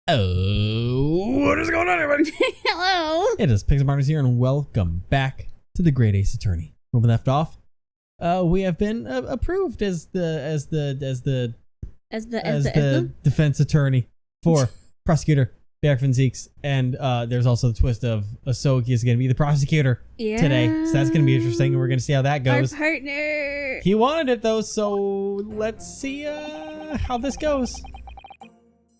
Oh, what is going on, everybody? Hello. It is Pigs and Barners here, and welcome back to the Great Ace Attorney. When we left off, we have been approved as the defense attorney for prosecutor Bearfin ZIEKS, and there's also the twist of Ahsoka is going to be the prosecutor today, so that's going to be interesting, and we're going to see how that goes. Our partner. He wanted it though, so let's see how this goes.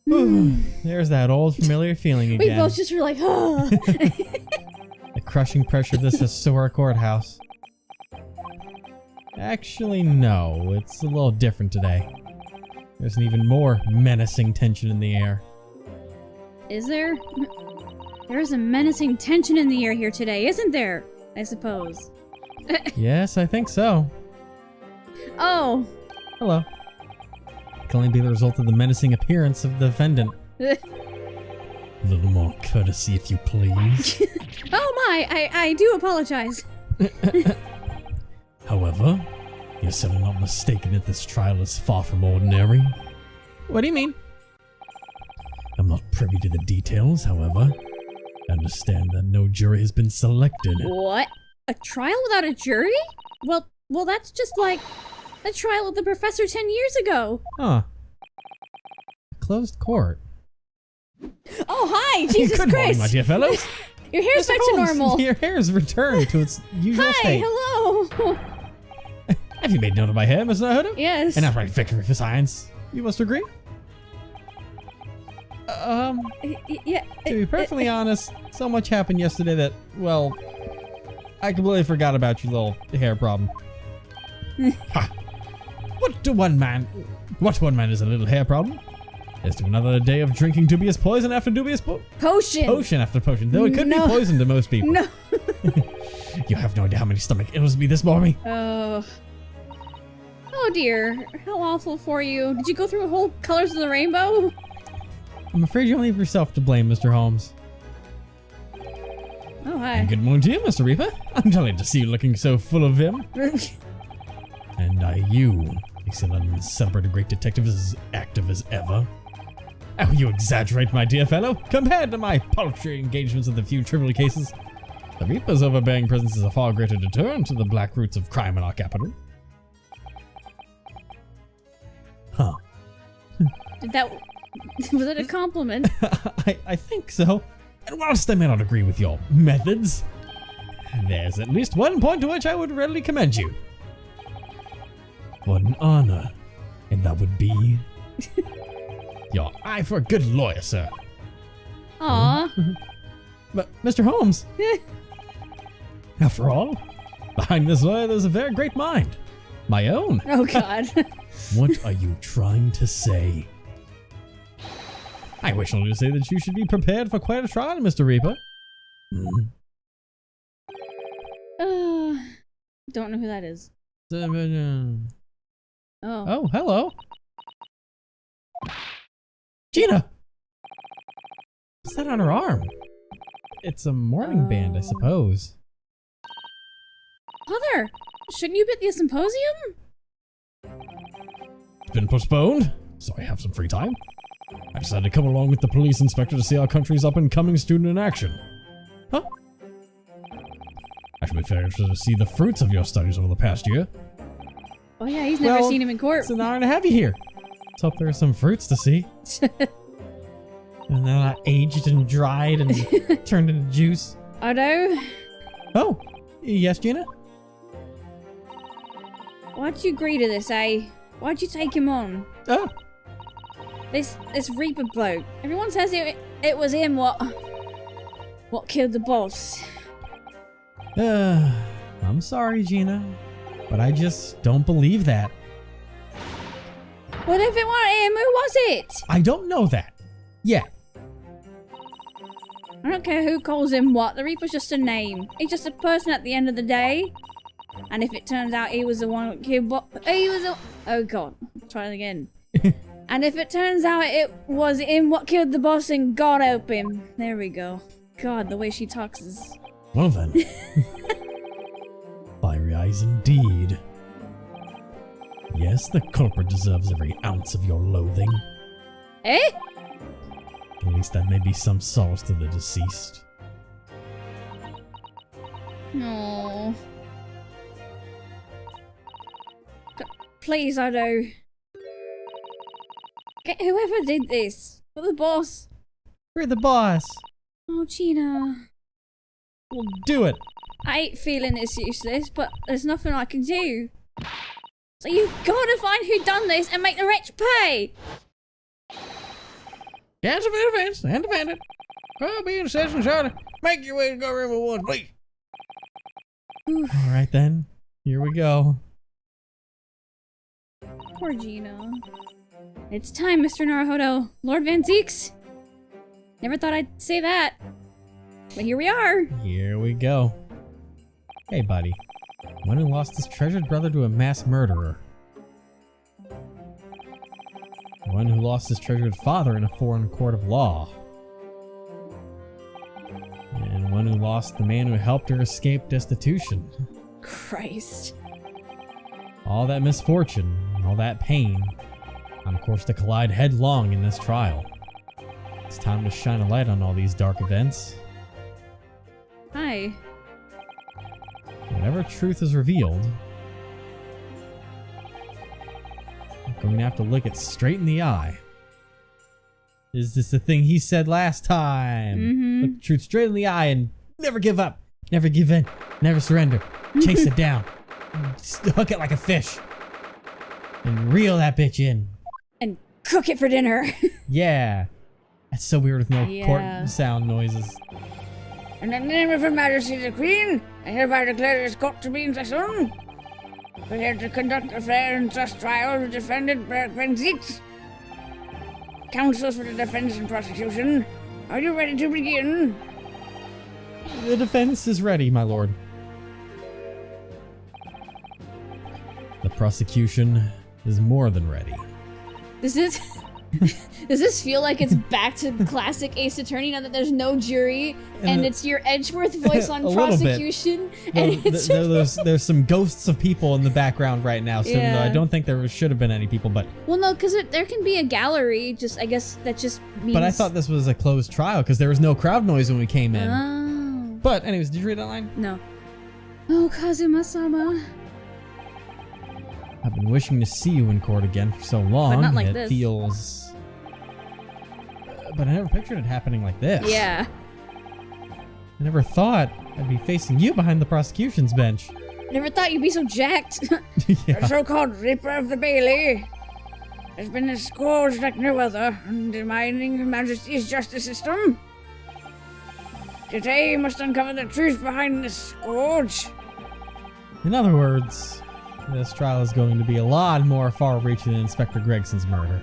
There's that old familiar feeling again. We both just were like, oh. The crushing pressure of this historic courthouse. Actually, no. It's a little different today. There's an even more menacing tension in the air. Is there? There is a menacing tension in the air here today, isn't there? I suppose. Yes, I think so. Oh. Hello. It can only be the result of the menacing appearance of the defendant. A little more courtesy, if you please. Oh my, I do apologize. However, you're certainly not mistaken that this trial is far from ordinary. What do you mean? I'm not privy to the details, however. I understand that no jury has been selected. What? A trial without a jury? Well, that's just like a trial of the professor 10 years ago. Huh. Closed court. Oh, hi! Jesus Good Christ! morning, my dear fellows. Your hair's back to normal. Your hair has returned to its usual Hi, state. hello! Have you made note of my hair, Miss Nahuda? Yes. An outright victory for science. You must agree? Yeah. To be perfectly honest, so much happened yesterday that, well, I completely forgot about your little hair problem. Ha! What to one man is a little hair problem? Is to another day of drinking dubious poison after dubious potion. Potion after potion. Though it could be poison to most people. No. You have no idea how many stomach ills be this morning. Oh dear. How awful for you. Did you go through whole colors of the rainbow? I'm afraid you only have yourself to blame, Mr. Holmes. Oh, hi. And good morning to you, Mr. Reaper. I'm delighted to see you looking so full of vim. And you, excellent, celebrated great detective, as active as ever. Oh, you exaggerate, my dear fellow. Compared to my paltry engagements in the few trivial cases, the Reaper's overbearing presence is a far greater deterrent to the black roots of crime in our capital. Huh. Was it a compliment? I think so. And whilst I may not agree with your methods, there's at least one point to which I would readily commend you. What an honor. And that would be your eye for a good lawyer, sir. Aww. But, Mr. Holmes, after all, behind this lawyer there's a very great mind. My own. Oh, God. What are you trying to say? I wish only to say that you should be prepared for quite a trial, Mr. Reaper. Don't know who that is. Oh. Oh, hello. Gina! What's that on her arm? It's a mourning band, I suppose. Mother, shouldn't you be at the symposium? It's been postponed, so I have some free time. I decided to come along with the police inspector to see our country's up-and-coming student in action. Huh? I should be very interested to see the fruits of your studies over the past year. Oh yeah, he's never seen him in court. It's an honor to have you here. Let's hope there are some fruits to see. And they're not aged and dried and turned into juice. Oh no? Oh, yes, Gina? Why'd you agree to this, eh? Why'd you take him on? Oh. This Reaper bloke. Everyone says it was him what killed the boss. I'm sorry, Gina, but I just don't believe that. What if it weren't him? Who was it? I don't know that. Yeah. I don't care who calls him what. The Reaper's just a name. He's just a person at the end of the day. And if it turns out he was the one who killed oh god. Try it again. And if it turns out it was him what killed the boss, and God help him. There we go. God, the way she talks is... Well then. Fiery eyes indeed. Yes, the culprit deserves every ounce of your loathing. Eh? Only least that may be some solace to the deceased. No. Please, Odo. Get whoever did this. For the boss. We're the boss. Oh, Gina. We'll do it. I hate feeling it's useless, but there's nothing I can do. So you've got to find who done this and make the wretch pay. Cancel the defense and defend it. Well, be in session, Charlie. Make your way to government one, please. All right then. Here we go. Poor Gina. It's time, Mr. Naruhodo. Lord Van ZIEKS. Never thought I'd say that. But here we are. Here we go. Hey, buddy. One who lost his treasured brother to a mass murderer. One who lost his treasured father in a foreign court of law. And one who lost the man who helped her escape destitution. Christ. All that misfortune, all that pain, on course to collide headlong in this trial. It's time to shine a light on all these dark events. Hi. Whenever truth is revealed, I'm going to have to look it straight in the eye. Is this the thing he said last time? Mm-hmm. Look the truth straight in the eye and never give up, never give in, never surrender. Chase it down, hook it like a fish, and reel that bitch in. And cook it for dinner. Yeah. That's so weird with no Yeah. court sound noises. In the name of Her Majesty the Queen, I hereby declare this court to be in session. We're here to conduct a fair and just trial of the defendant Van ZIEKS. Counsels for the defense and prosecution, are you ready to begin? The defense is ready, my lord. The prosecution is more than ready. Does this feel like it's back to classic Ace Attorney now that there's no jury and it's your Edgeworth voice on prosecution? And it's there's some ghosts of people in the background right now, so Yeah. I don't think there should have been any people, but well, no, because there can be a gallery. Just I guess that just means. but I thought this was a closed trial because there was no crowd noise when we came in. Oh. But anyways, did you read that line? No. Oh, Kazuma-sama. I've been wishing to see you in court again for so long. But not like it this. feels. But I never pictured it happening like this. Yeah. I never thought I'd be facing you behind the prosecution's bench. Never thought you'd be so jacked. The Yeah. so-called Reaper of the Bailey has been a scourge like no other, undermining Her Majesty's justice system. Today you must uncover the truth behind this scourge. In other words, this trial is going to be a lot more far-reaching than Inspector Gregson's murder.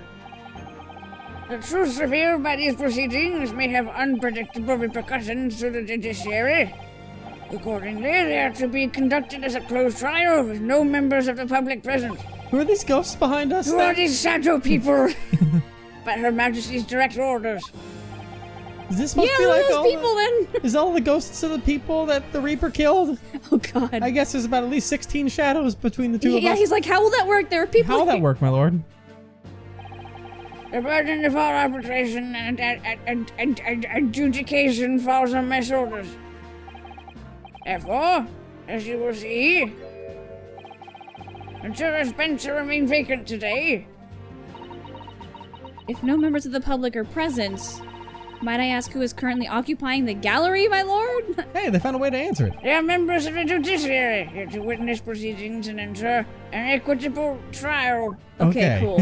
The truths revealed by these proceedings may have unpredictable repercussions to the judiciary. Accordingly, they are to be conducted as a closed trial with no members of the public present. Who are these ghosts behind us? Who are these shadow people? By Her Majesty's direct orders. Is this supposed Yeah, to be like those all people the, then. Is all the ghosts of the people that the Reaper killed? Oh God. I guess there's about at least 16 shadows between the two of Yeah, us. he's like, how will that work? There are people. How will that work, my lord? The burden of all arbitration and adjudication falls on my shoulders. Therefore, as you will see, until this bench will remain vacant today, If no members of the public are present, might I ask who is currently occupying the gallery, my lord? Hey, they found a way to answer it. they are members of the judiciary here to witness proceedings and ensure an equitable trial. Okay, cool.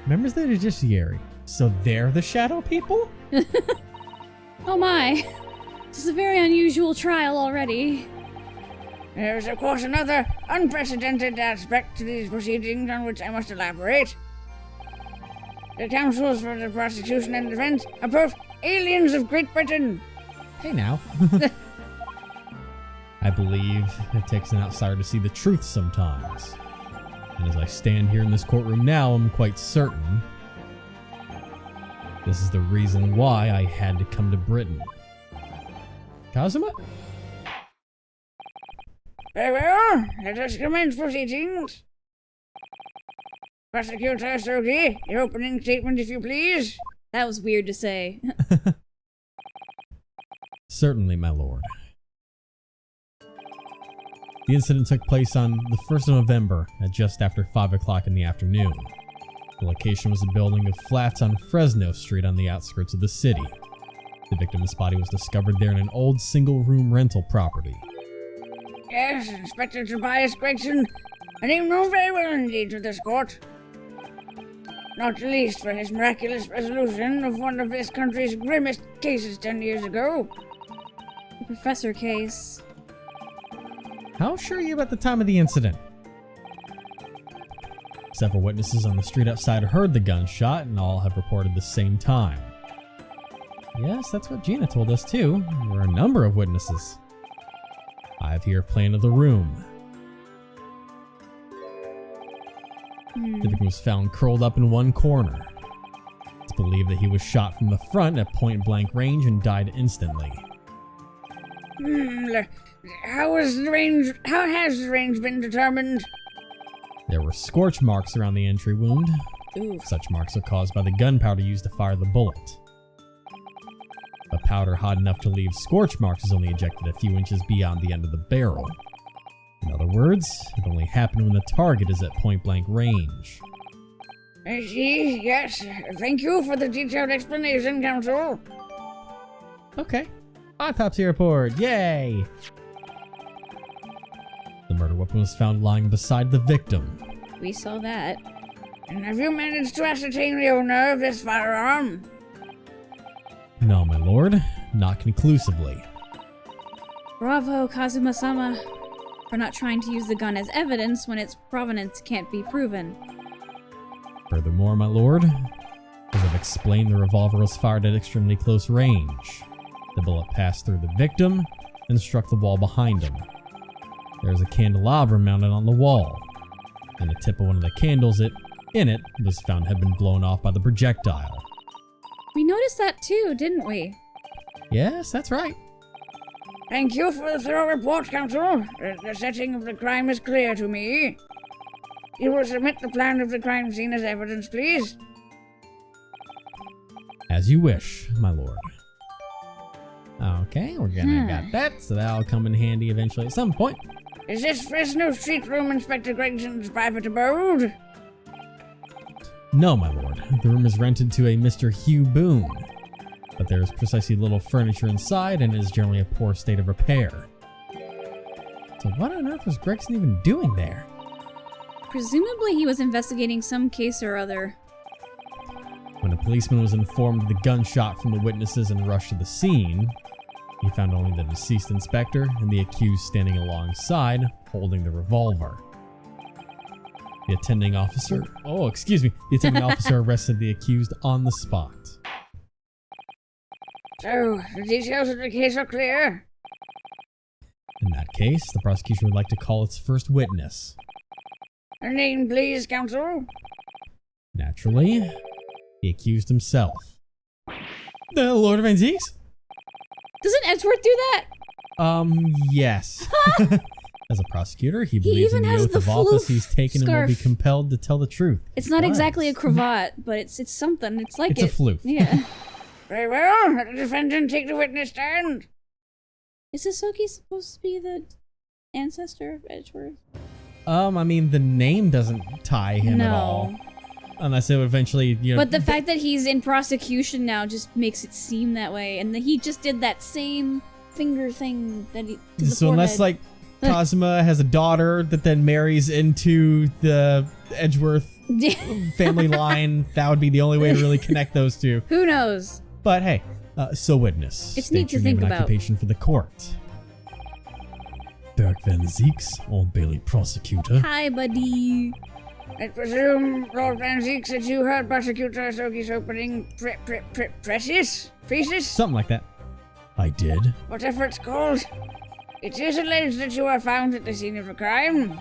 Members of the judiciary. So they're the shadow people? Oh my. This is a very unusual trial already. There is, of course, another unprecedented aspect to these proceedings on which I must elaborate. The counsels for the prosecution and defense are both aliens of Great Britain. Hey now. I believe it takes an outsider to see the truth sometimes. And as I stand here in this courtroom now, I'm quite certain this is the reason why I had to come to Britain. Kazuma? Very well, let us commence proceedings. Prosecutor Soki, your opening statement, if you please. That was weird to say. Certainly, my lord. The incident took place on the 1st of November at just after 5 o'clock in the afternoon. The location was a building of flats on Fresno Street on the outskirts of the city. The victim's body was discovered there in an old single-room rental property. Yes, Inspector Tobias Gregson, a name known very well indeed to this court. Not least for his miraculous resolution of one of this country's grimmest cases 10 years ago. The professor case. How sure are you about the time of the incident? Several witnesses on the street outside heard the gunshot and all have reported the same time. Yes, that's what Gina told us too. There were a number of witnesses. I have here a plan of the room. The victim was found curled up in one corner. It's believed that he was shot from the front at point-blank range and died instantly. How has the range been determined? There were scorch marks around the entry wound. Oof. Such marks are caused by the gunpowder used to fire the bullet. A powder hot enough to leave scorch marks is only ejected a few inches beyond the end of the barrel. In other words, it only happened when the target is at point-blank range. I see, yes. Thank you for the detailed explanation, Counsel. Okay. Autopsy report, yay! The murder weapon was found lying beside the victim. We saw that. And have you managed to ascertain the owner of this firearm? No, my lord. Not conclusively. Bravo, Kazuma-sama, for not trying to use the gun as evidence when its provenance can't be proven. Furthermore, my lord, as I've explained, the revolver was fired at extremely close range. The bullet passed through the victim and struck the wall behind him. There is a candelabra mounted on the wall, and the tip of one of the candles in it was found had been blown off by the projectile. We noticed that too, didn't we? Yes, that's right. Thank you for the thorough report, Counsel. The setting of the crime is clear to me. You will submit the plan of the crime scene as evidence, please. As you wish, my lord. Okay, we're gonna got that, so that'll come in handy eventually at some point. Is this Fresno Street room Inspector Gregson's private abode? No, my lord. The room is rented to a Mr. Hugh Boone, but there is precisely little furniture inside and is generally a poor state of repair. So what on earth was Gregson even doing there? Presumably he was investigating some case or other. When a policeman was informed of the gunshot from the witnesses and rushed to the scene, he found only the deceased inspector and the accused standing alongside, holding the revolver. The attending officer arrested the accused on the spot. So, the details of the case are clear. In that case, the prosecution would like to call its first witness. A name, please, Counsel. Naturally, the accused himself. The Lord of ZIEKS? Doesn't Edgeworth do that? Yes. As a prosecutor, he believes in the has oath the of office he's taken and will be scarf. compelled to tell the truth. It's not exactly a cravat, but it's something. It's like It's a floof. Yeah. Very well. Let the defendant take the witness stand. Is Hisoki supposed to be the ancestor of Edgeworth? I mean, the name doesn't tie him at all. Unless it would eventually, But the fact that he's in prosecution now just makes it seem that way, and he just did that same finger thing that he. To the so unless forehead. Kazuma has a daughter that then marries into the Edgeworth family line, that would be the only way to really connect those two. Who knows? But hey, so witness. It's State neat to your name think and about. Occupation for the court. Dirk Van ZIEKS, Old Bailey prosecutor. Hi, buddy. I presume, Lord Van ZIEKS, that you heard Prosecutor Hisoki's opening thesis? Something like that. I did. Whatever it's called. It is alleged that you are found at the scene of the crime,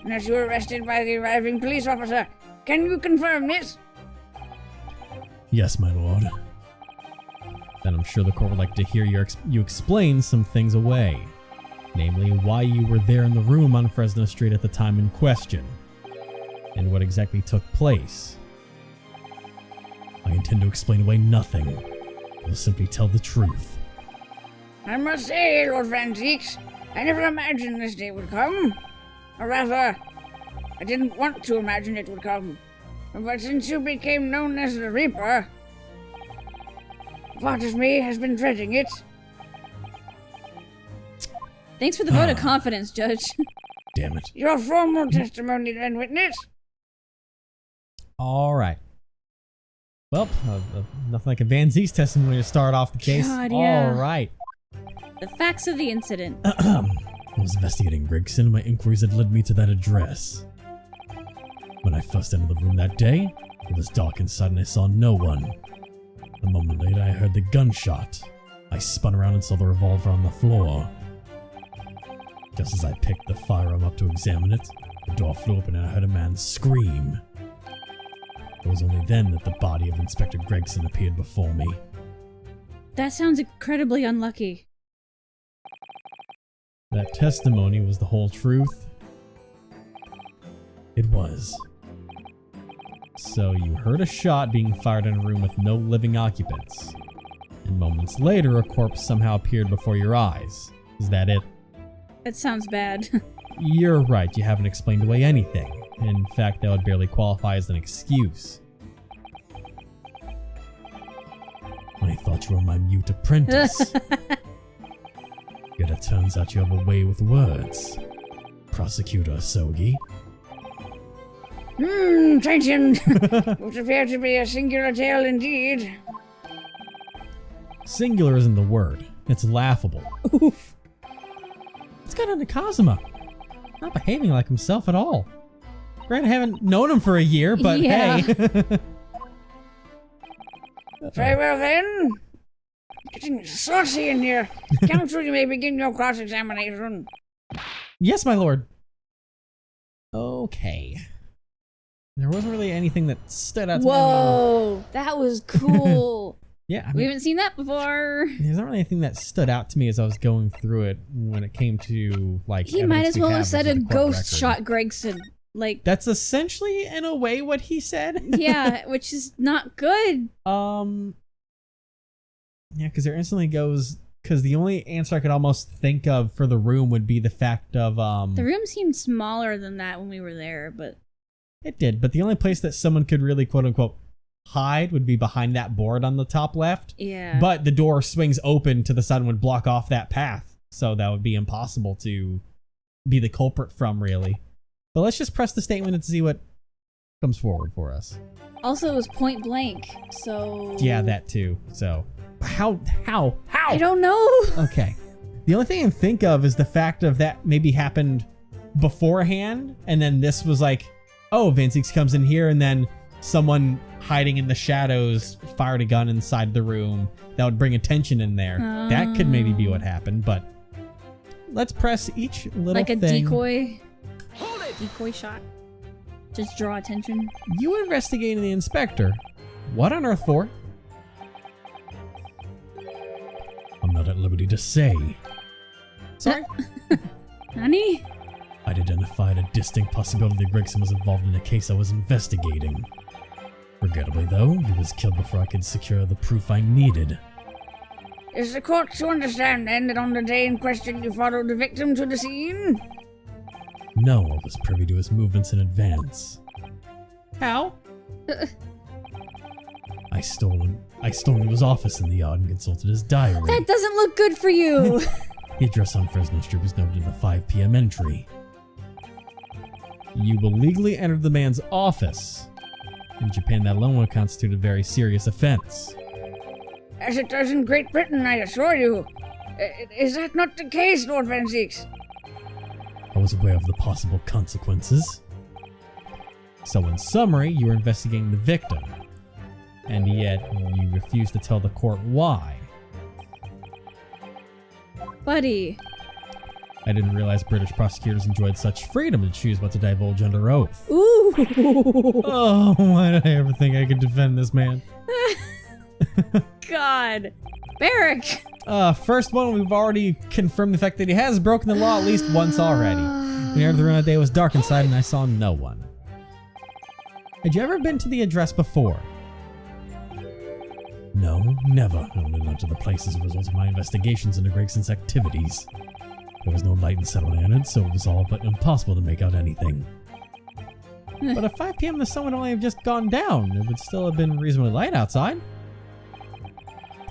and that you were arrested by the arriving police officer. Can you confirm this? Yes, my lord. Then I'm sure the court would like to hear you explain some things away. Namely, why you were there in the room on Fresno Street at the time in question, and what exactly took place. I intend to explain away nothing. I will simply tell the truth. I must say, Lord Van ZIEKS, I never imagined this day would come. Or rather, I didn't want to imagine it would come. But since you became known as the Reaper, part of me has been dreading it. Thanks for the vote of confidence, Judge. Damn it. Your formal testimony then, witness. All right. Well, nothing like a Van ZIEKS testimony to start off the case. God, yeah. All right. The facts of the incident. I was investigating Gregson, and my inquiries had led me to that address. When I first entered the room that day, it was dark inside and I saw no one. A moment later, I heard the gunshot. I spun around and saw the revolver on the floor. Just as I picked the firearm up to examine it, the door flew open and I heard a man scream. It was only then that the body of Inspector Gregson appeared before me. That sounds incredibly unlucky. That testimony was the whole truth? It was. So you heard a shot being fired in a room with no living occupants, and moments later a corpse somehow appeared before your eyes. Is that it? That sounds bad. You're right, you haven't explained away anything. In fact, that would barely qualify as an excuse. I thought you were my mute apprentice. Yet it turns out you have a way with words. Prosecutor Sogi. Transient. Would appear to be a singular tale indeed. Singular isn't the word. It's laughable. Oof. It's got into Kazuma. Not behaving like himself at all. Granted, I haven't known him for a year, but Yeah. hey. Very well then. Getting saucy in here. Counsel, you may begin your cross-examination. Yes, my lord. Okay. There wasn't really anything that stood out to me. Whoa, that was cool. Yeah, I We mean, haven't seen that before. there's not really anything that stood out to me as I was going through it when it came to, like, He might evidence as we well have have said versus a the court ghost record. shot Gregson. Like, That's essentially, in a way, what he said. yeah, which is not good. Yeah, because there instantly goes... Because the only answer I could almost think of for the room would be the fact of, The room seemed smaller than that when we were there, but... It did, but the only place that someone could really, quote-unquote, hide would be behind that board on the top left. Yeah. But the door swings open to the side and would block off that path. So that would be impossible to be the culprit from, really. But let's just press the statement and see what comes forward for us. Also, it was point blank, so... Yeah, that too. So, how? I don't know. Okay. The only thing I can think of is the fact of that maybe happened beforehand, and then this was like, oh, Van ZIEKS comes in here, and then someone hiding in the shadows fired a gun inside the room. That would bring attention in there. That could maybe be what happened, but let's press each little Like a thing. decoy. Decoy shot. Just draw attention. You were investigating the inspector. What on earth for? I'm not at liberty to say. Sorry? Nani? I'd identified a distinct possibility that Gregson was involved in a case I was investigating. Regrettably, though, he was killed before I could secure the proof I needed. Is the court to understand then that on the day in question you followed the victim to the scene? No, I was privy to his movements in advance. How? I stole into his office in the yard and consulted his diary. That doesn't look good for you. The address on Fresno Street was noted in the 5 p.m. entry. You illegally entered the man's office. In Japan, that alone would constitute a very serious offense. As it does in Great Britain, I assure you. Is that not the case, Lord Van ZIEKS? I was aware of the possible consequences. So in summary, you were investigating the victim, and yet you refused to tell the court why. Buddy. I didn't realize British prosecutors enjoyed such freedom to choose what to divulge under oath. Ooh. Oh, why did I ever think I could defend this man? God. Barrack. First one, we've already confirmed the fact that he has broken the law at least once already. When I entered the room that day, it was dark inside and I saw no one. Had you ever been to the address before? No, never. I only learned of the place as a result of my investigations into Gregson's activities. There was no light in settling in it, so it was all but impossible to make out anything. But at 5 p.m. the sun would only have just gone down. It would still have been reasonably light outside.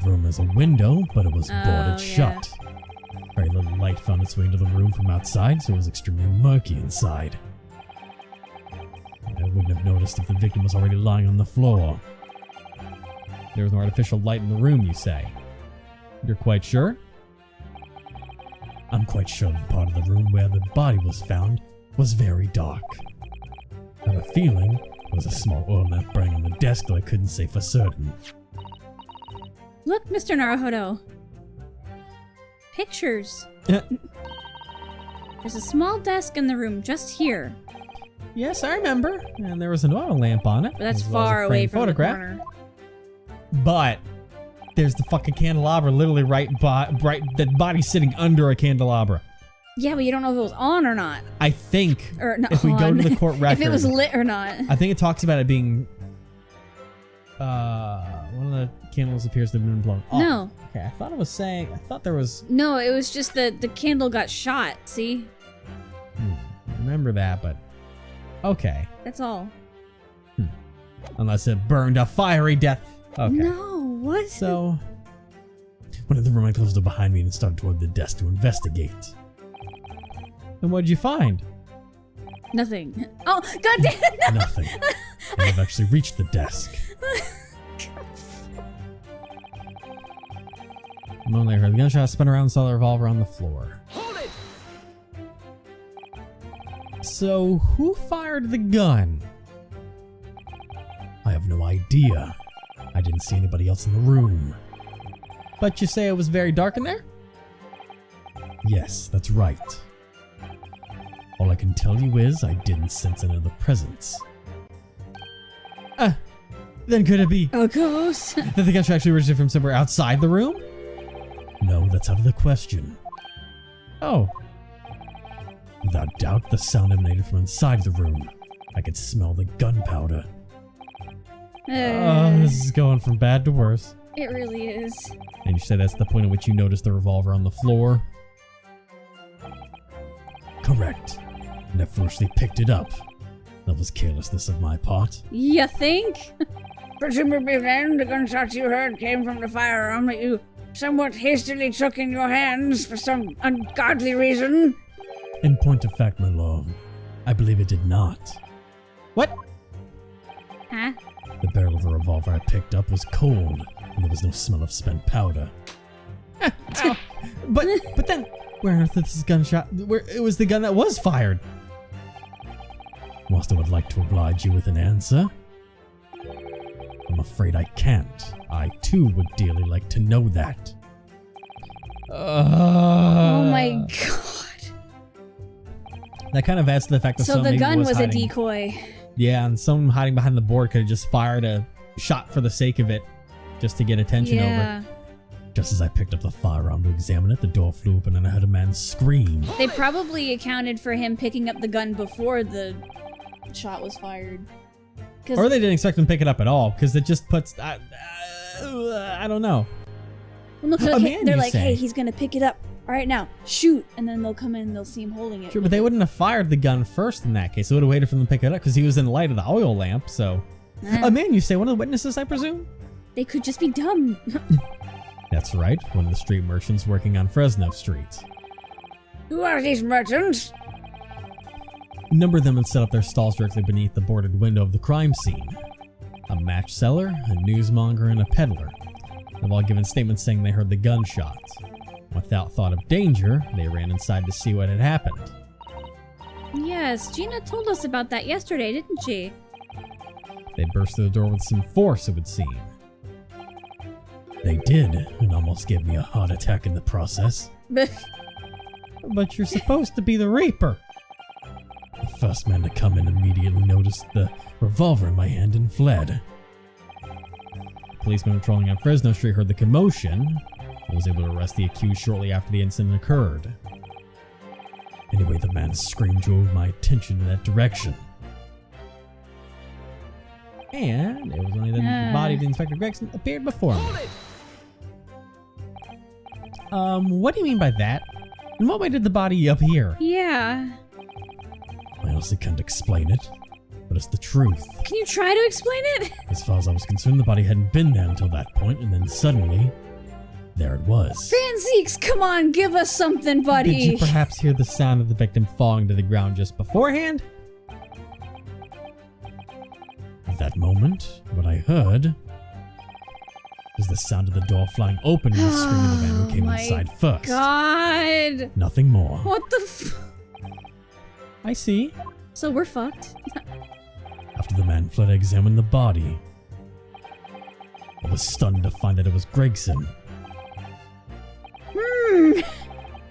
The room has a window, but it was boarded shut. Very little light found its way into the room from outside, so it was extremely murky inside. I wouldn't have noticed if the victim was already lying on the floor. There was no artificial light in the room, you say? You're quite sure? I'm quite sure the part of the room where the body was found was very dark. I have a feeling there was a small oil lamp burning on the desk, though I couldn't say for certain. Look, Mr. Naruhodo. Pictures. There's a small desk in the room just here. Yes, I remember. And there was an oil lamp on it. But that's far away from the corner. But there's the fucking candelabra literally the body sitting under a candelabra. Yeah, but you don't know if it was on or not. I think or not if we go to the court record, if it was lit or not. I think it talks about it being one of the candles appears to have been blown off. No. Okay, I thought there was. No, it was just the candle got shot, see? I remember that, but okay. That's all. Unless it burned a fiery death. Okay. No, what? So, went in the room, I closed it behind me and started toward the desk to investigate. And what did you find? Nothing. Oh, goddamn! Nothing. And I've actually reached the desk. A moment later, the gunshot spun around and saw the revolver on the floor. Hold it! So, who fired the gun? I have no idea. I didn't see anybody else in the room. But you say it was very dark in there? Yes, that's right. All I can tell you is I didn't sense any other presence. Then could it be a ghost? that the gunshot actually originated from somewhere outside the room? No, that's out of the question. Oh. Without doubt, the sound emanated from inside the room. I could smell the gunpowder. This is going from bad to worse. It really is. And you say that's the point at which you noticed the revolver on the floor? Correct. And I foolishly picked it up. That was carelessness of my part. You think? Presumably then, the gunshots you heard came from the firearm that you somewhat hastily took in your hands for some ungodly reason. In point of fact, my lord, I believe it did not. What? Huh? The barrel of the revolver I picked up was cold, and there was no smell of spent powder. But then, where on earth did this gunshot? It was the gun that was fired. Whilst I would like to oblige you with an answer, I'm afraid I can't. I too would dearly like to know that. Oh my god. That kind of adds to the fact that so the gun was hiding. a decoy. Yeah, and someone hiding behind the board could have just fired a shot for the sake of it, just to get attention over. Just as I picked up the firearm to examine it, the door flew open and I heard a man scream. They probably accounted for him picking up the gun before the shot was fired. Or they didn't expect him to pick it up at all, because it just puts... I don't know. Well, no, they're like, hey, he's going to pick it up. All right, now, shoot. And then they'll come in and they'll see him holding it. Sure, but they wouldn't have fired the gun first in that case. They would have waited for them to pick it up, because he was in the light of the oil lamp, so... A man, you say? One of the witnesses, I presume? They could just be dumb. That's right, one of the street merchants working on Fresno Street. Who are these merchants? A number of them had set up their stalls directly beneath the boarded window of the crime scene. A match seller, a newsmonger, and a peddler. They've all given statements saying they heard the gunshot. Without thought of danger, they ran inside to see what had happened. Yes, Gina told us about that yesterday, didn't she? They burst through the door with some force, it would seem. They did, and almost gave me a heart attack in the process. But you're supposed to be the Reaper. The first man to come in immediately noticed the revolver in my hand and fled. The policeman patrolling on Fresno Street heard the commotion and was able to arrest the accused shortly after the incident occurred. Anyway, the man's scream drove my attention in that direction. And it was only then the body of Inspector Gregson appeared before me. What do you mean by that? In what way did the body appear? Yeah. I honestly can't explain it, but it's the truth. Can you try to explain it? As far as I was concerned, the body hadn't been there until that point, and then suddenly, there it was. Van ZIEKS, come on, give us something, buddy. Did you perhaps hear the sound of the victim falling to the ground just beforehand? At that moment, what I heard was the sound of the door flying open and the scream of the man who came inside first. God. Nothing more. What the I see. So we're fucked. After the man fled, I examined the body. I was stunned to find that it was Gregson.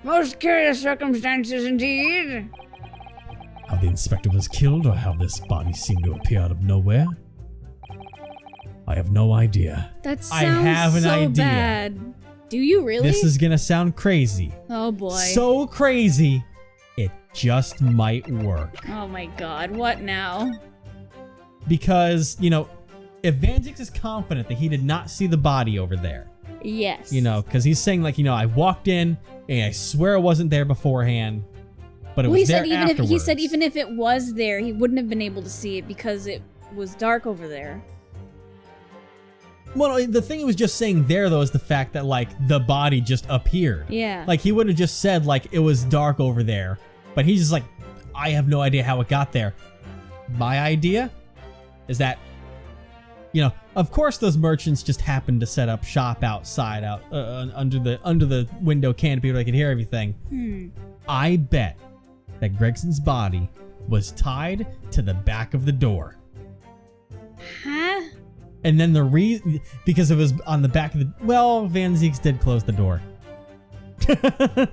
Most curious circumstances indeed. How the inspector was killed or how this body seemed to appear out of nowhere, I have no idea. That sounds I have an so idea. bad. Do you really? This is gonna sound crazy. Oh boy. So crazy, it just might work. Oh my god, what now? Because, you know, if Van ZIEKS is confident that he did not see the body over there, Yes. you know, because he's saying, like, you know, I walked in and I swear it wasn't there beforehand, but it was there afterwards. He said even if it was there, he wouldn't have been able to see it because it was dark over there. Well, the thing he was just saying there, though, is the fact that, like, the body just appeared. Yeah. Like, he would have just said, like, it was dark over there, but he's just like, I have no idea how it got there. My idea is that, you know, of course those merchants just happened to set up shop outside, under the window canopy where they could hear everything. I bet that Gregson's body was tied to the back of the door. Huh? And then the reason, because it was on the back of the, well, Van ZIEKS did close the door.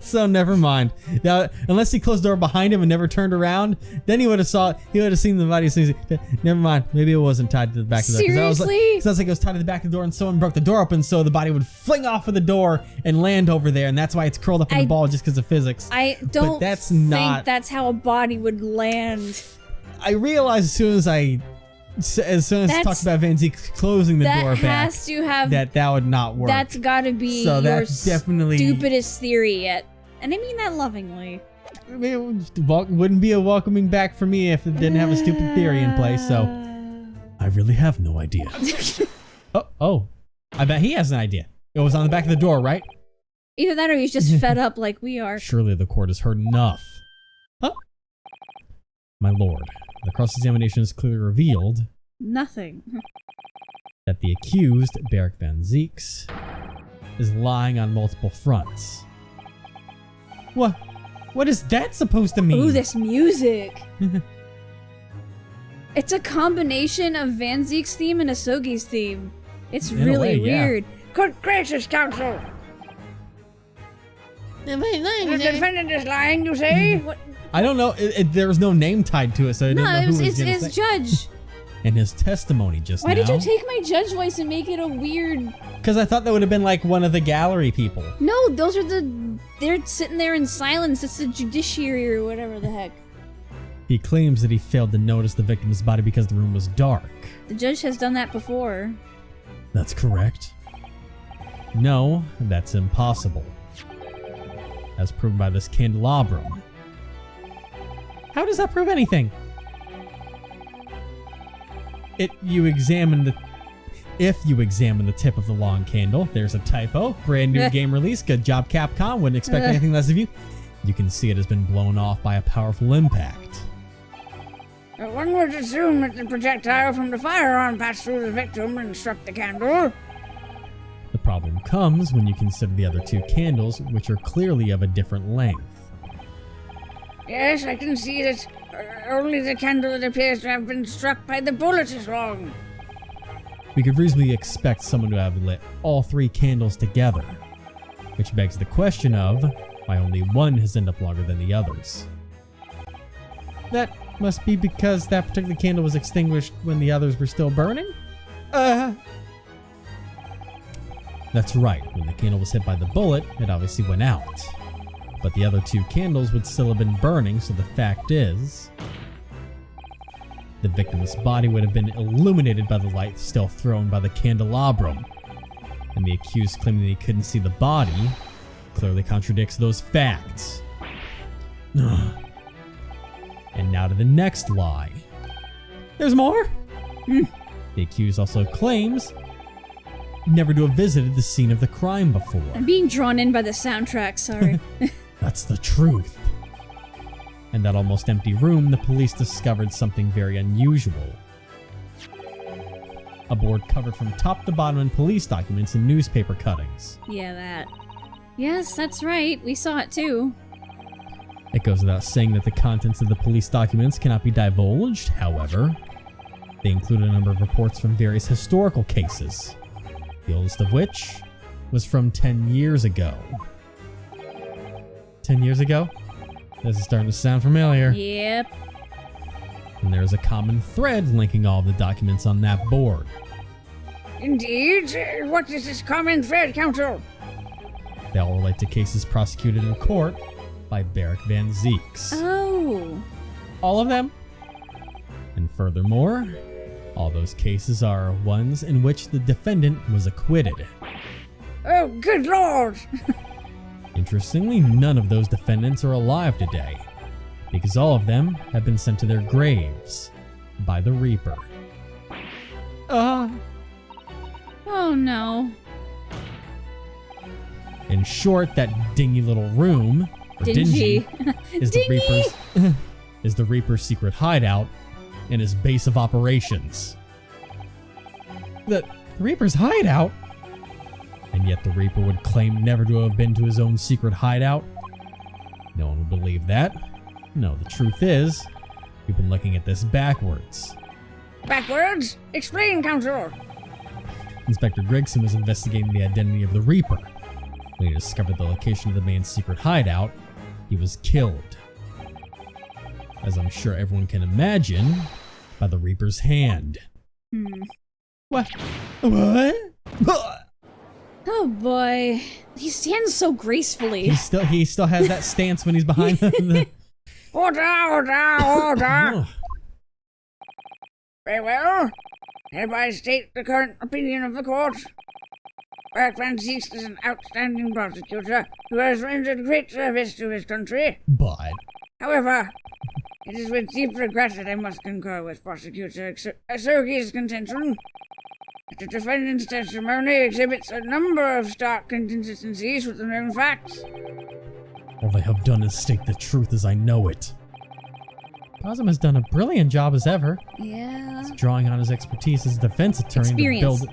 So never mind. Now, unless he closed the door behind him and never turned around, then he would have seen the body as soon as never mind. Maybe it wasn't tied to the back of the door. Seriously? It sounds like it was tied to the back of the door and someone broke the door open so the body would fling off of the door and land over there, and that's why it's curled up in a ball just because of physics. I don't think that's how a body would land. I realized as soon as it talks about Van ZIEKS closing the door back, that would not work. That's gotta be so your that's definitely stupidest theory yet. And I mean that lovingly. I mean, it wouldn't be a welcoming back for me if it didn't have a stupid theory in place, so I really have no idea. Oh, I bet he has an idea. It was on the back of the door, right? Either that or he's just fed up like we are. Surely the court has heard enough. Huh? My lord, the cross-examination has clearly revealed nothing. That the accused, Beric Van ZIEKS, is lying on multiple fronts. What is that supposed to mean? Ooh, this music. It's a combination of Van ZIEKS' theme and Asogi's theme. It's really weird. Good gracious, counsel! The defendant is lying, you say? What? I don't know. There was no name tied to it, so I didn't know who was going to say. It's Judge. And his testimony just now. Why did you take my judge voice and make it a weird... Because I thought that would have been like one of the gallery people. No, those are they're sitting there in silence. It's the judiciary or whatever the heck. He claims that he failed to notice the victim's body because the room was dark. The judge has done that before. That's correct. No, that's impossible. As proven by this candelabrum. How does that prove anything? If you examine the tip of the long candle, there's a typo. Brand new game release. Good job, Capcom. Wouldn't expect anything less of you. You can see it has been blown off by a powerful impact. One would assume that the projectile from the firearm passed through the victim and struck the candle. The problem comes when you consider the other two candles, which are clearly of a different length. Yes, I can see that only the candle that appears to have been struck by the bullet is wrong. We could reasonably expect someone to have lit all three candles together, which begs the question of why only one has ended up longer than the others. That must be because that particular candle was extinguished when the others were still burning? That's right, when the candle was hit by the bullet, it obviously went out. But the other two candles would still have been burning, so the fact is... The victim's body would have been illuminated by the light still thrown by the candelabrum, and the accused claiming that he couldn't see the body clearly contradicts those facts. And now to the next lie. There's more? The accused also claims never to have visited the scene of the crime before. I'm being drawn in by the soundtrack, sorry. That's the truth. In that almost empty room, the police discovered something very unusual. A board covered from top to bottom in police documents and newspaper cuttings. Yeah, that. Yes, that's right. We saw it too. It goes without saying that the contents of the police documents cannot be divulged, however. They include a number of reports from various historical cases, the oldest of which was from 10 years ago. 10 years ago? This is starting to sound familiar. Yep. And there's a common thread linking all the documents on that board. Indeed. What is this common thread, Counsel? They all relate to cases prosecuted in court by Barak van ZIEKS. Oh. All of them? And furthermore, all those cases are ones in which the defendant was acquitted. Oh, good lord! Interestingly, none of those defendants are alive today, because all of them have been sent to their graves by the Reaper. Oh no. In short, that dingy little room, or dingy, is the Reaper's secret hideout and his base of operations. The Reaper's hideout? And yet the Reaper would claim never to have been to his own secret hideout? No one would believe that. No, the truth is, we've been looking at this backwards. Backwards? Explain, Counselor. Inspector Gregson was investigating the identity of the Reaper. When he discovered the location of the man's secret hideout, he was killed. As I'm sure everyone can imagine, by the Reaper's hand. What? Oh boy. He stands so gracefully. He still has that stance when he's behind the... Order! Very well. Hereby state the current opinion of the court. Barak van ZIEKS is an outstanding prosecutor who has rendered great service to his country. But... However, it is with deep regret that I must concur with Prosecutor Sergei's contention that the defendant's testimony exhibits a number of stark inconsistencies with the known facts. All they have done is state the truth as I know it. Cosm has done a brilliant job as ever. Yeah. He's drawing on his expertise as a defense attorney to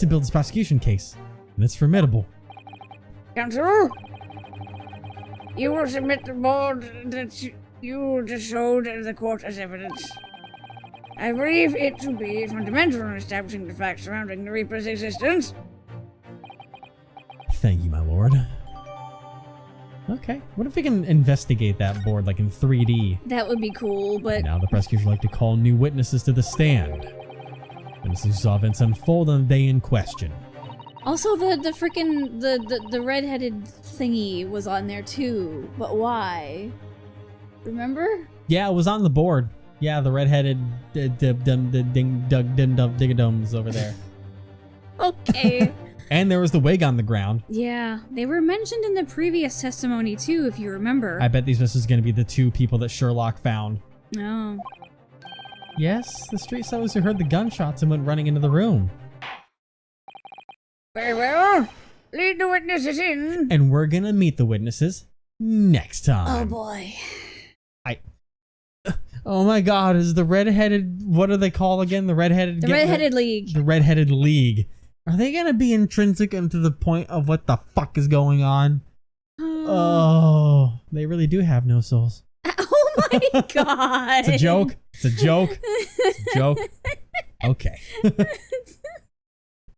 build his prosecution case. And it's formidable. Counsel, you will submit the board that you just showed the court as evidence. I believe it to be fundamental in establishing the facts surrounding the Reaper's existence. Thank you, my lord. Okay, what if we can investigate that board like in 3D? That would be cool, but... Now the prosecutor would like to call new witnesses to the stand. And this is how events unfold on the day in question. Also, the freaking the redheaded thingy was on there too, but why? Remember? Yeah, it was on the board. Yeah, the redheaded ding-dug-dim-dum-digadums over there. Okay. And there was the wig on the ground. Yeah, they were mentioned in the previous testimony too, if you remember. I bet this is going to be the two people that Sherlock found. No. Yes, the street sellers who heard the gunshots and went running into the room. Very well. Lead the witnesses in. And we're going to meet the witnesses next time. Oh boy. Oh my god, is the redheaded... What are they called again? The redheaded... The Redheaded League. The Redheaded League. Are they gonna be intrinsic into the point of what the fuck is going on? Oh, they really do have no souls. Oh my god. It's a joke. It's a joke. It's a joke. Okay.